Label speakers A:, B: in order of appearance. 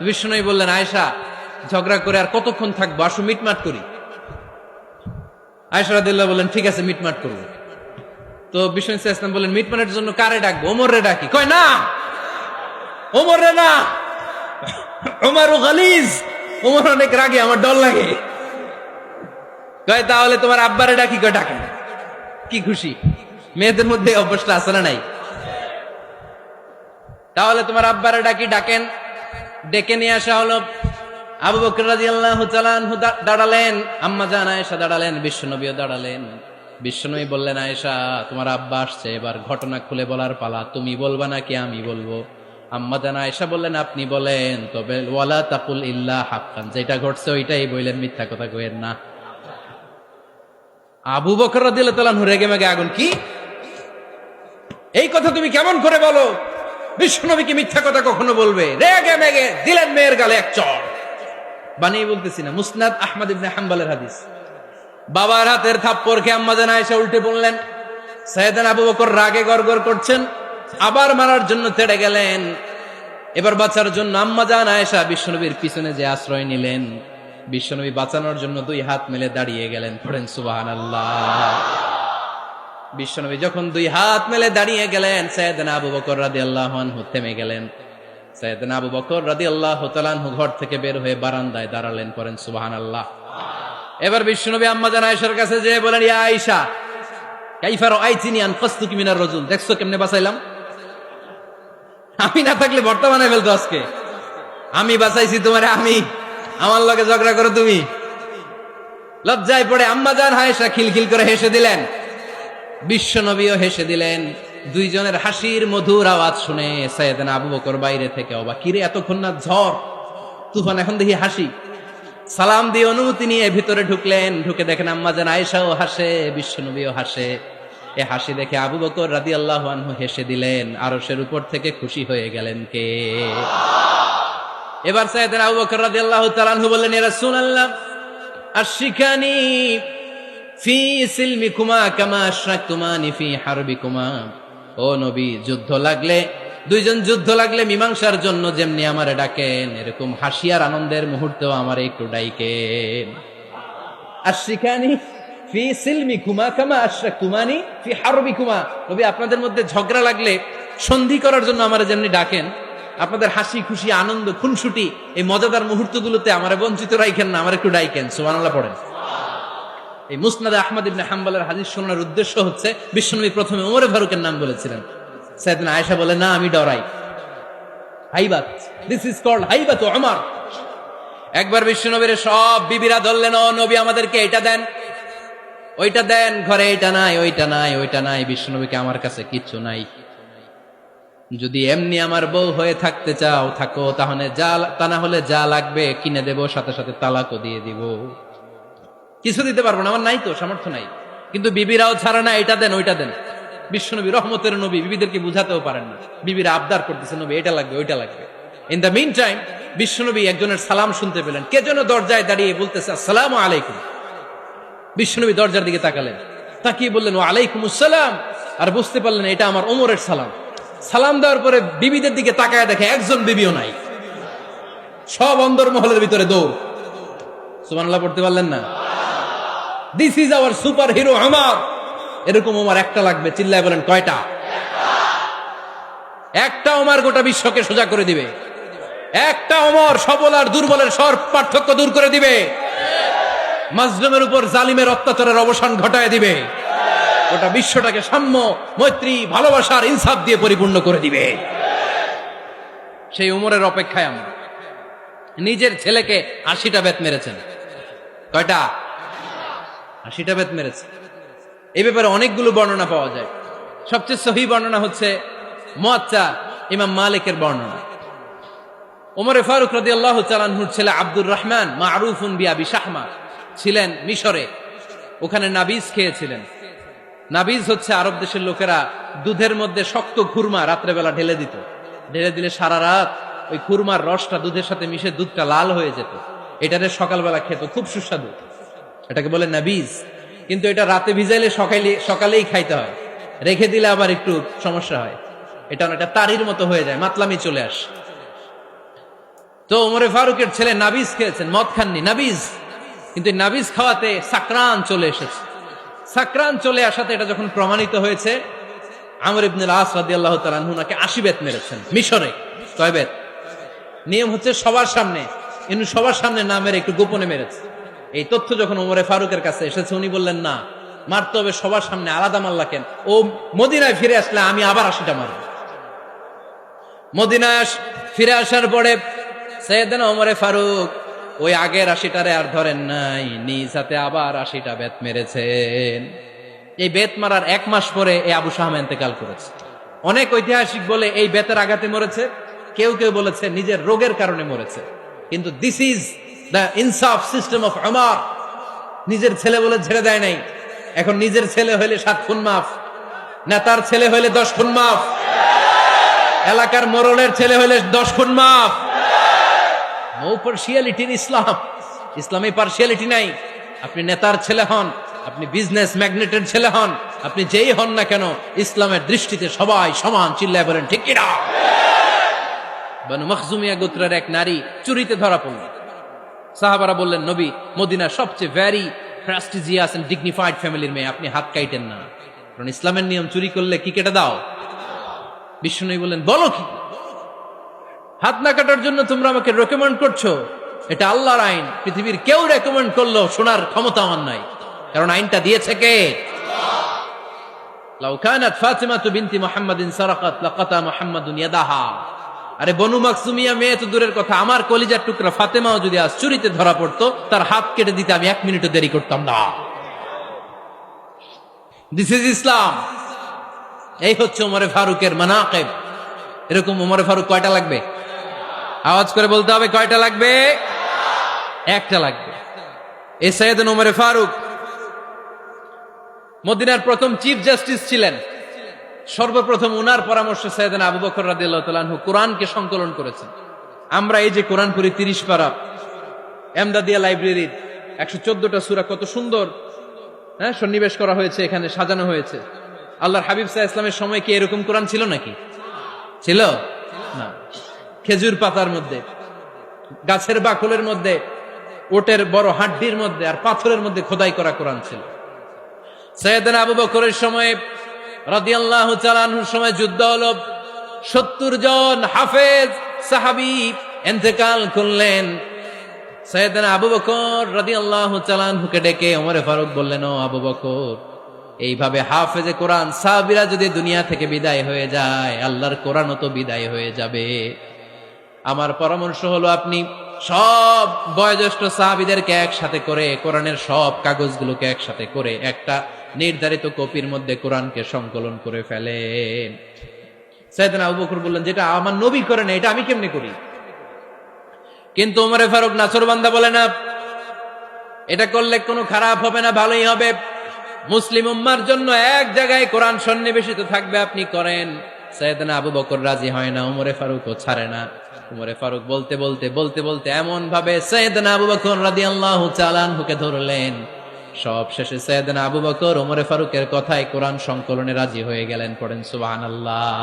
A: বিষ্ণু বললেন, আয়েশা, ঝগড়া করে আর কতক্ষণ থাকবো, আসো মিটমাট করি। আয়েশা রাদিয়াল্লাহু বললেন, ঠিক আছে মিটমাট করবো। তো বিষ্ণু ইসলাম বললেন, মিটমাটের জন্য কারে ডাকবো? ওমর রে ডাকি। কয় না, ওমর রে না, ওমর গালিজ, ওমর অনেক রাগে, আমার ডর লাগে। কয় তাহলে তোমার আব্বারে ডাকি। কয় ডাকেন। কি খুশি, মেয়েদের মধ্যে অভ্যাসটা আছে না নাই? তাহলে তোমার আব্বারে ডাকি। ডাকেন। ডেকে নিয়ে আসা হলো। আবু বকর রাদিয়াল্লাহু তাআলা আনহু দাঁড়ালেন, আম্মা জান আয়েশা দাঁড়ালেন, বিশ্বনবীও দাঁড়ালেন। বিশ্বনবী বললেন, আয়েশা, তোমার আব্বা আসছে, এবার ঘটনা খুলে বলার পালা। তুমি বলবা নাকি আমি বলবো? আম্মা জান আয়েশা বললেন, আপনি বলেন, তবে ওয়ালা তাকুল ইল্লা হাক্কান, যেটা ঘটছে ওইটাই বললেন, মিথ্যা কথা কইেন না। আবু বকর রাদিয়াল্লাহু তাআলা আনহু রেগে মেগে আগুন। কি, এই কথা তুমি কেমন করে বলো? বিশ্বনবী কি মিথ্যা কথা কখনো বলবে? রেগে মেগে দিলেন মেয়ের গালে এক চড়। বানিয়ে বলতেছি না, মুসনাদ আহমদ ইবনে হাম্বলের হাদিস। বাবার হাতের থাপ্পড় খেয়ে আম্মা জান আয়েশা উল্টে পড়লেন। সাইয়েদনা আবু বকর রাগে গড়গড় করছেন, আবার মারার জন্য তেড়ে গেলেন। এবার বাঁচার জন্য আম্মা জান আয়েশা বিশ্বনবীর পিছনে যে আশ্রয় নিলেন, বিশ্বনবী বাঁচানোর জন্য দুই হাত মেলে দাঁড়িয়ে গেলেন। পড়েন সুবহানাল্লাহ। বিশ্বনবী যখন দুই হাত মেলে দাঁড়িয়ে গেলেন, সাইয়েদনা আবু বকর রাদিয়াল্লাহু আনহু থেমে গেলেন। সাইয়েদনা আবু বকর রাদিয়াল্লাহু তাআলা আনহু ঘর থেকে বের হয়ে বারান্দায় দাঁড়ালেন। পড়েন সুবহানাল্লাহ। এবার বিশ্বনবী আম্মা জান আয়েশার কাছে যেয়ে বলেন, ইয়া আয়েশা, কাইফা রাআইতিনি আনকাসতুকি মিনার রাজুল, দেখছো কেমনে বাঁচাইলাম? আমি না থাকলে বর্তমানে ফেলতো আজকে। আমি বাঁচাইছি তোমারে, আমি, আমার লগে ঝগড়া করো তুমি। লজ্জায় পড়ে আম্মা জান আয়েশা খিলখিল করে হেসে দিলেন, বিশ্বনবীও হেসে দিলেন। দুইজনের হাসির মধুর আওয়াজ শুনে সাইয়েদনা আবু বকর বাইরে থেকে অবাক, কিরে এতক্ষণ না ঝড় তুফান, এখন দেখি হাসি। সালাম দিয়ে অনুমতি নিয়ে ভিতরে ঢুকলেন। ঢুকে দেখেন আম্মা জান আয়েশাও হাসে, বিশ্বনবীও হাসে। এ হাসি দেখে আবু বকর রাদিয়াল্লাহু আনহু হেসে দিলেন। আরশের উপর থেকে খুশি হয়ে গেলেন কে? এবার সাইয়েদনা আবু বকর রাদিয়াল্লাহু তাআলা আনহু বললেন, ইয়া রাসূলুল্লাহ, আশরিকানি ফি সিলমিকুমা কামা আশরাকতুমানি ফি হারবিকুমা। ও নবী, যুদ্ধ লাগলে, দুইজন যুদ্ধ লাগলে মীমাংসার জন্য যেমনি আমারে ডাকেন, এরকম হাসি আর আনন্দের মুহূর্তেও আমারে একটু ডাইকেন। আশরিকানি ফি সিলমিকুমা কামা আশরাকতুমানি ফি হারবিকুমা। নবী, আপনাদের মধ্যে ঝগড়া লাগলে সন্ধি করার জন্য আমারে যেমনি ডাকেন, আপনাদের হাসি খুশি আনন্দ খুনসুটি এই মজাদার মুহূর্তগুলোতে আমারে বঞ্চিত রাখেন না, আমার একটু ডাইকেন। সুবহানাল্লাহ পড়েন। এই মুসনাদ আহমদ ইবনে হাম্বলের হাদিস শোনার উদ্দেশ্য হচ্ছে, বিশ্বনবী প্রথমে ওমর ফারুকের নাম বলেছিলেন। সাইয়েদনা আয়েশা বলে, না, আমি ডরাই। হাইবাত, দিস ইজ কল্ড হাইবাত ওমর। একবার বিশ্বনবীর সব বিবিরা ধরলেন, ও নবী, আমাদেরকে এটা দেন, ওইটা দেন, ঘরে এটা নাই, ওইটা নাই, ওইটা নাই। বিশ্বনবীকে, আমার কাছে কিচ্ছু নাই। যদি এমনি আমার বউ হয়ে থাকতে চাও থাকো, তাহলে তা না হলে যা লাগবে কিনে দেব, সাথে সাথে তালাকও দিয়ে দিব। কিছু দিতে পারবো না, আমার নাই তো, সামর্থ্য নাই। কিন্তু বিবিরাও ছাড়া না, এটা দেন, ওইটা দেন। বিশ্বনবী রহমতের নবী, বিবিদেরকে বুঝাতেও পারেন না। বিবিরা আবদার করতেছে, নবী এটা লাগবে, ওইটা লাগবে। ইন দ্য মিন টাইম বিশ্বনবী একজনের সালাম শুনতে পেলেন। কে যেন দরজায় দাঁড়িয়ে বলতেছে, আসসালামু আলাইকুম। বিশ্বনবী দরজার দিকে তাকালেন, তাকিয়ে বললেন, ওয়া আলাইকুম আসসালাম। আর বুঝতে পারলেন এটা আমার ওমরের সালাম। সালাম দেওয়ার পরে বিবিদের দিকে তাকায় দেখে একজন বিবিও নাই, সব অন্দরমহলের ভিতরে দৌড়। সুবহানাল্লাহ পড়তে পারলেন না? This is our super hero Omar. এরকম ওমর একটা লাগবে, চিল্লায় বলেন কয়টা? একটা ওমর গোটা বিশ্বকে সোজা করে দিবে। একটা ওমর সবল আর দুর্বলের সব পার্থক্য দূর করে দিবে। মাজলুমের উপর জালিমের অত্যাচারের অবসান ঘটায় দিবে। গোটা বিশ্বটাকে সাম্য, মৈত্রী, ভালোবাসার, ইনসাফ দিয়ে পরিপূর্ণ করে দিবে। সেই ওমরের অপেক্ষায় আমরা। নিজের ছেলেকে 80টা বেত মেরেছেন। কয়টা? 80টা বেত মেরেছে। এই ব্যাপারে অনেকগুলো বর্ণনা পাওয়া যায়। সবচেয়ে সহি বর্ণনা হচ্ছে মুয়াত্তা ইমাম মালিকের বর্ণনা। ওমরে ফারুক রাদিয়াল্লাহু তাআলা আনহুর ছেলে আব্দুর রহমান, মারুফুন বিআবি শাহমা, ছিলেন মিশরে। ওখানে নাবিজ খেয়েছিলেন। নাবিজ হচ্ছে আরব দেশের লোকেরা দুধের মধ্যে শক্ত খুরমা রাত্রেবেলা ঢেলে দিত। ঢেলে দিলে সারা রাত ওই খুরমার রসটা দুধের সাথে মিশে দুধটা লাল হয়ে যেত। এটারে সকালবেলা খেত, খুব সুস্বাদু। এটাকে বলে নাবিজ। কিন্তু এটা রাতে ভিজাইলে সকালেই খাইতে হয়, রেখে দিলে আবার একটু সমস্যা হয়। এটা অনেকটা তারির মতো হয়ে যায়, মাতলামি চলে আসে। তো ওমরে ফারুকের ছেলে নাবিজ খেয়েছেন, মদ খাননি, নাবিজ। কিন্তু নাবিজ খাওয়াতে সাকরান চলে এসেছে। সাকরান চলে আসাতে এটা যখন প্রমাণিত হয়েছে, আমর ইবনে আস রাদিয়াল্লাহু তাআলা আনহু নাকি 80 বেত মেরেছেন মিশরে। কয় বেত? নিয়ম হচ্ছে সবার সামনে, কিন্তু সবার সামনে না মেরে একটু গোপনে মেরেছে। এই তথ্য যখন ওমরে ফারুকের কাছে এসেছে, উনি বললেন না, মারতে হবে সবার সামনে, আলাদা মাল্লা কেন? ও মদিনায় ফিরে আসলে আমি আবার 80টা মারব। মদিনায় ফিরে আসার পরে সাইয়েদনা ওমরে ফারুক ওই আগের 80টারে আর ধরেন নাই, নিজ হাতে আবার 80টা বেত মেরেছেন। এই বেত মারার 1 মাস পরে এই আবু শাহাম ইন্তেকাল করেছে। অনেক ঐতিহাসিক বলে এই বেতের আঘাতে মরেছে, কেউ কেউ বলেছে নিজের রোগের কারণে মরেছে। কিন্তু দিস ইজ দ্য ইনসাফ সিস্টেম অফ ওমর। নিজের ছেলে বলে ছেড়ে দেয় নাই। এখন নিজের ছেলে হইলে 7 খুন মাফ, নেতার ছেলে হইলে 10 খুন মাফ, এলাকার মোড়লের ছেলে হইলে 10 খুন মাফ। নো পার্সিয়ালিটি ইন ইসলাম। ইসলামে পার্সিয়ালিটি নাই। আপনি নেতার ছেলে হন, আপনি বিজনেস ম্যাগনেটের ছেলে হন, আপনি যেই হন না কেন, ইসলামের দৃষ্টিতে সবাই সমান। চিল্লায় বলেন ঠিক কিনা? বানু মখজুমিয়া গোত্রের এক নারী চুরিতে ধরা পড়ল। সাহাবারা বললেন, নবী, মদিনার সবচেয়ে ভেরি প্রেস্টিজিয়াস এন্ড ডিগনিফাইড ফ্যামিলির মেয়ে, আপনি হাত কাইটেন না, কারণ ইসলামের নিয়ম চুরি করলে কি কেটে দাও? বিষ্ণু বললেন, বলো কি? হাত না কাটার জন্য তোমরা আমাকে রেকমেন্ড করছো? এটা আল্লাহর আইন। পৃথিবীর কেউ রেকমেন্ড করলো শোনার ক্ষমতা আমার নাই, কারণ আইনটা দিয়েছে কে? লাউ কানাত ফাতিমাতু বিনতি মুহাম্মাদিন সারাকাত লাকাতা মুহাম্মাদুন ইয়াদাহা। আরে বনু মাকসুমিয়া মেয়ে তো দূরের কথা, আমার কলিজার টুকরা ফাতেমাও যদি আজ চুরিতে ধরা পড়তো, তার হাত কেটে দিতে আমি 1 মিনিটও দেরি করতাম না। দিস ইজ ইসলাম। এই হচ্ছে ওমরে ফারুকের মানাকিব। এরকম ওমরে ফারুক কয়টা লাগবে? আওয়াজ করে বলতে হবে, কয়টা লাগবে? একটা লাগবে। এই সাইয়েদনা ওমরে ফারুক মদিনার প্রথম চিফ জাস্টিস ছিলেন। সর্বপ্রথম উনার পরামর্শে সাইয়েদনা আবু বকর রাদিয়াল্লাহু তাআলা আনহু কোরআনকে সংকলন করেছেন। আমরা এই যে কোরআন পড়ি 30 পারা, এমদাদিয়া লাইব্রেরির 114টা সূরা, কত সুন্দর সন্নিবেশ করা হয়েছে, এখানে সাজানো হয়েছে। আল্লাহর হাবিব সাল্লাল্লাহু আলাইহি ওয়াসাল্লামের সময় কি এরকম কোরআন ছিল নাকি? ছিল না। খেজুর পাতার মধ্যে, গাছের বাকলের মধ্যে, ওটের বড় হাড্ডির মধ্যে আর পাথরের মধ্যে খোদাই করা কোরআন ছিল। সাইয়েদনা আবু বকরের সময় রাদিয়াল্লাহু তাআলা আনহুর সময় যুদ্ধ হলো, 70 জন হাফেজ সাহাবী ইন্তেকাল করলেন। সাইয়েদনা আবু বকর রাদিয়াল্লাহু তাআলা আনহুকে ডেকে ওমরে ফারুক বললেন, ও আবু বকর, এইভাবে হাফেজে কোরআন সাহাবীরা যদি দুনিয়া থেকে বিদায় হয়ে যায়, আল্লাহর কোরআনও তো বিদায় হয়ে যাবে। আমার পরামর্শ হলো, আপনি সব বয়োজ্যেষ্ঠ সাহাবীদেরকে একসাথে করে কোরআনের সব কাগজগুলোকে একসাথে করে একটা নির্ধারিত কপির মধ্যে কোরআনকে সংকলন করে ফেলেন। সাইয়েদনা আবু বকর বললেন, যেটা আমার নবী করে না, এটা আমি কেমনে করি? কিন্তু ওমরে ফারুক নাছরবান্দা বলে না, এটা করলে কোনো খারাপ হবে না, ভালোই হবে। মুসলিম উম্মার জন্য এক জায়গায় কোরআন সন্নিবেশিত থাকবে, আপনি করেন। সাইয়েদনা আবু বকর রাজি হয় না, ওমরে ফারুকও ছাড়ে না। ওমরে ফারুক বলতে বলতে বলতে বলতে এমন ভাবে সাইয়েদনা আবু বকর রাদিয়াল্লাহু তাআলা আনহুকে ধরলেন, সব শেষে সাইয়েদনা আবু বকর ওমরে ফারুকের কথায় কোরআন সংকলনে রাজি হয়ে গেলেন। পড়েন সুবহানাল্লাহ।